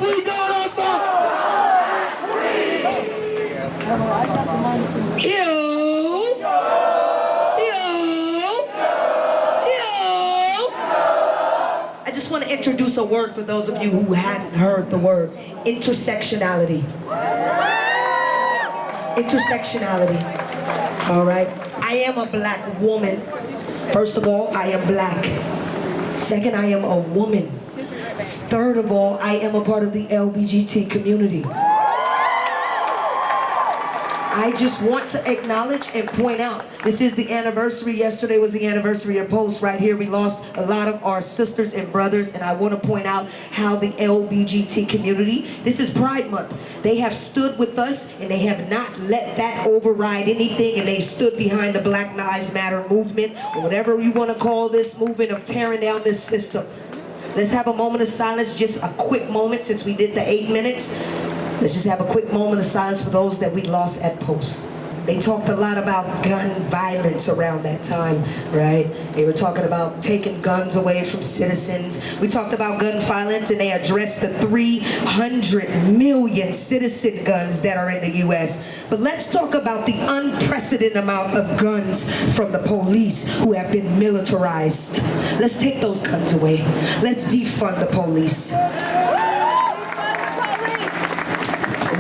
we gonna stop? I just want to introduce a word for those of you who haven't heard the word. Intersectionality. Intersectionality. All right. I am a black woman. First of all, I am black. Second, I am a woman. Third of all, I am a part of the LGBT community. I just want to acknowledge and point out, this is the anniversary. Yesterday was the anniversary of Post. Right here, we lost a lot of our sisters and brothers, and I want to point out how the LGBT community, this is Pride Month, they have stood with us, and they have not let that override anything, and they stood behind the Black Lives Matter movement, or whatever you want to call this movement of tearing down this system. Let's have a moment of silence, just a quick moment, since we did the 8 minutes. Let's just have a quick moment of silence for those that we lost at Post. They talked a lot about gun violence around that time, right? They were talking about taking guns away from citizens. We talked about gun violence, and they addressed the 300 million citizen guns that are in the U.S. But let's talk about the unprecedented amount of guns from the police who have been militarized. Let's take those guns away. Let's defund the police.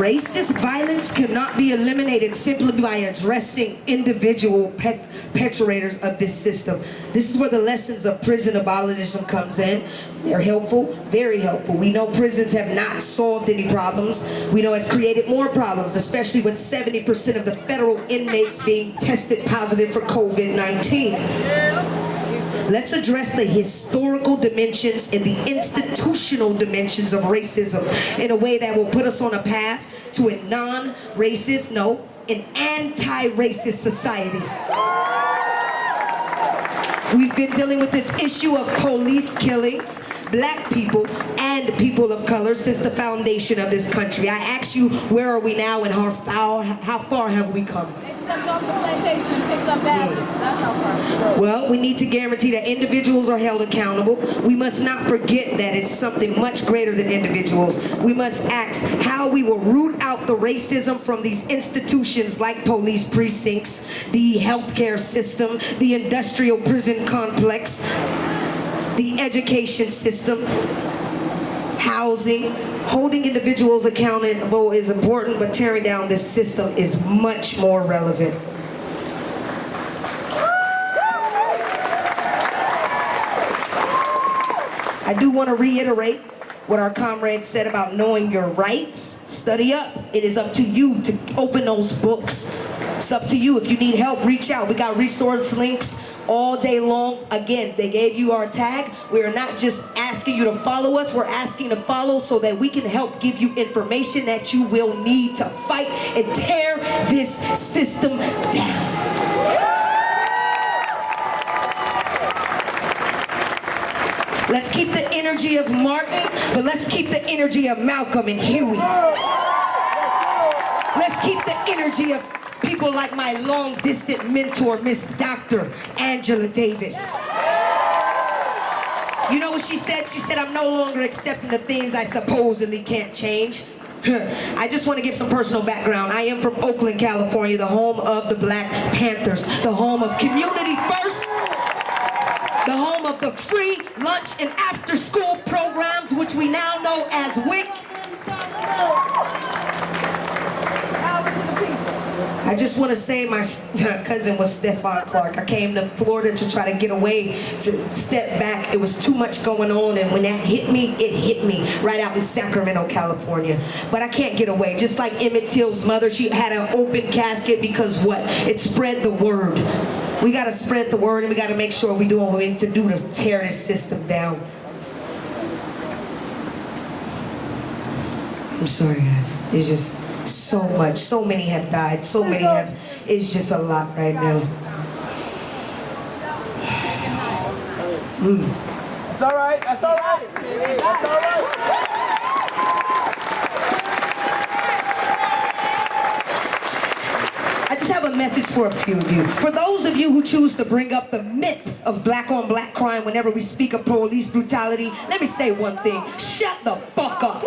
Racist violence cannot be eliminated simply by addressing individual perpetrators of this system. This is where the lessons of prison abolitionism comes in. They're helpful, very helpful. We know prisons have not solved any problems. We know it's created more problems, especially with 70% of the federal inmates being tested positive for COVID-19. Let's address the historical dimensions and the institutional dimensions of racism in a way that will put us on a path to a non-racist, no, an anti-racist society. We've been dealing with this issue of police killings, black people, and people of color since the foundation of this country. I ask you, where are we now, and how far have we come? Stepped off the plantation and picked up badges. That's how far. Well, we need to guarantee that individuals are held accountable. We must not forget that it's something much greater than individuals. We must ask how we will root out the racism from these institutions like police precincts, the healthcare system, the industrial prison complex, the education system, housing. Holding individuals accountable is important, but tearing down this system is much more relevant. I do want to reiterate what our comrades said about knowing your rights. Study up. It is up to you to open those books. It's up to you. If you need help, reach out. We got resource links all day long. Again, they gave you our tag. We are not just asking you to follow us, we're asking to follow so that we can help give you information that you will need to fight and tear this system down. Let's keep the energy of Martin, but let's keep the energy of Malcolm and Huey. Let's keep the energy of people like my long-distant mentor, Miss Dr. Angela Davis. You know what she said? She said, I'm no longer accepting the things I supposedly can't change. I just want to give some personal background. I am from Oakland, California, the home of the Black Panthers, the home of Community First, the home of the free lunch and after-school programs, which we now know as WIC. I just want to say my cousin was Stephon Clark. I came to Florida to try to get away, to step back. It was too much going on, and when that hit me, it hit me right out in Sacramento, California. But I can't get away. Just like Emmett Till's mother, she had an open casket because what? It spread the word. We got to spread the word, and we got to make sure we do what we need to do to tear this system down. I'm sorry, guys. It's just so much. So many have died. So many have. It's just a lot right now. That's all right. That's all right. That's all right. I just have a message for a few of you. For those of you who choose to bring up the myth of black-on-black crime whenever we speak of police brutality, let me say one thing. Shut the fuck up.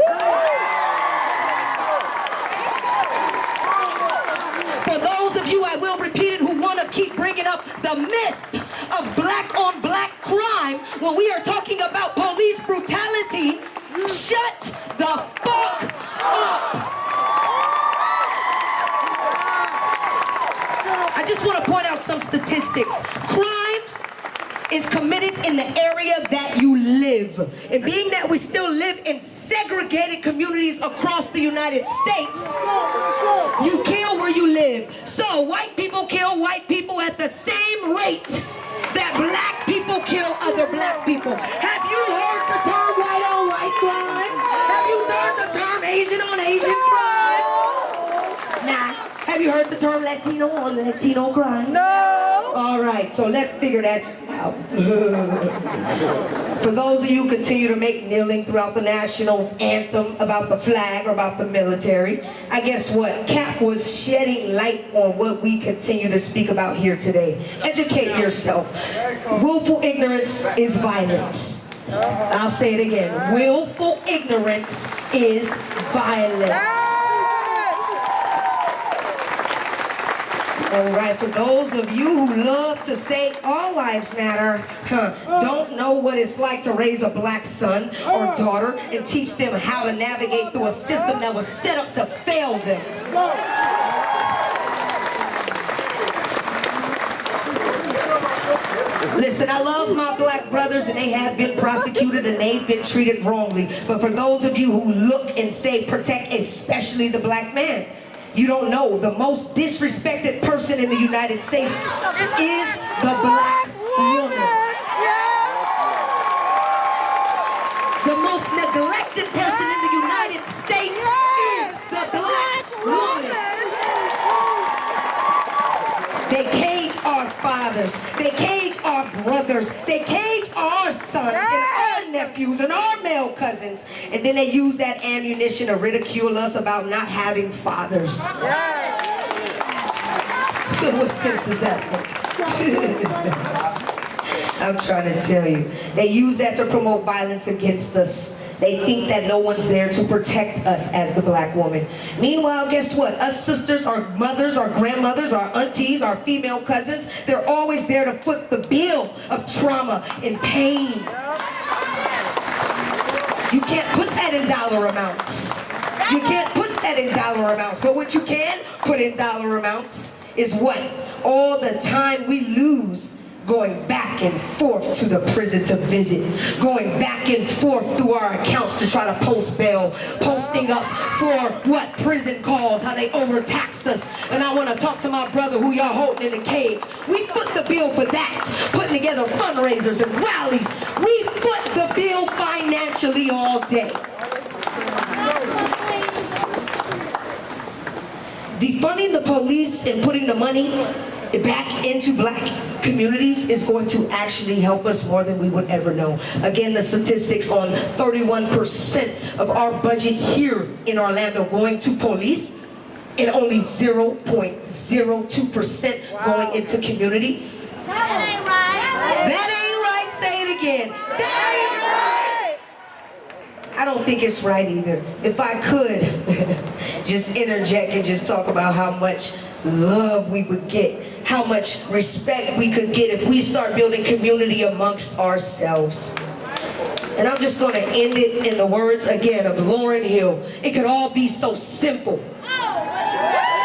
the myth of black on black crime when we are talking about police brutality. Shut the fuck up. I just want to point out some statistics. Crime is committed in the area that you live. And being that we still live in segregated communities across the United States, you kill where you live. So white people kill white people at the same rate that black people kill other black people. Have you heard the term white on white crime? Have you heard the term Asian on Asian crime? Nah. Have you heard the term Latino on Latino crime? No. All right, so let's figure that out. For those of you who continue to make kneeling throughout the national anthem about the flag or about the military, I guess what? Cap was shedding light on what we continue to speak about here today. Educate yourself. Willful ignorance is violence. I'll say it again. Willful ignorance is violence. All right, for those of you who love to say all lives matter, don't know what it's like to raise a black son or daughter and teach them how to navigate through a system that was set up to fail them. Listen, I love my black brothers and they have been prosecuted and they've been treated wrongly. But for those of you who look and say protect especially the black man, you don't know the most disrespected person in the United States is the black woman. The most neglected person in the United States is the black woman. They cage our fathers, they cage our brothers, they cage our sons and our nephews and our male cousins, and then they use that ammunition to ridicule us about not having fathers. What sense does that make? I'm trying to tell you. They use that to promote violence against us. They think that no one's there to protect us as the black woman. Meanwhile, guess what? Us sisters, our mothers, our grandmothers, our aunties, our female cousins, they're always there to foot the bill of trauma and pain. You can't put that in dollar amounts. You can't put that in dollar amounts. But what you can put in dollar amounts is what? All the time we lose going back and forth to the prison to visit, going back and forth through our accounts to try to post bail, posting up for what prison calls, how they overtax us. And I want to talk to my brother who y'all holding in the cage. We foot the bill for that, putting together fundraisers and rallies. We foot the bill financially all day. Defunding the police and putting the money back into black communities is going to actually help us more than we would ever know. Again, the statistics on 31% of our budget here in Orlando going to police and only 0.02% going into community. That ain't right. That ain't right. Say it again. That ain't right. I don't think it's right either. If I could just interject and just talk about how much love we would get, how much respect we could get if we start building community amongst ourselves. And I'm just going to end it in the words again of Lauryn Hill. It could all be so simple,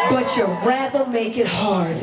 but you'd rather make it hard.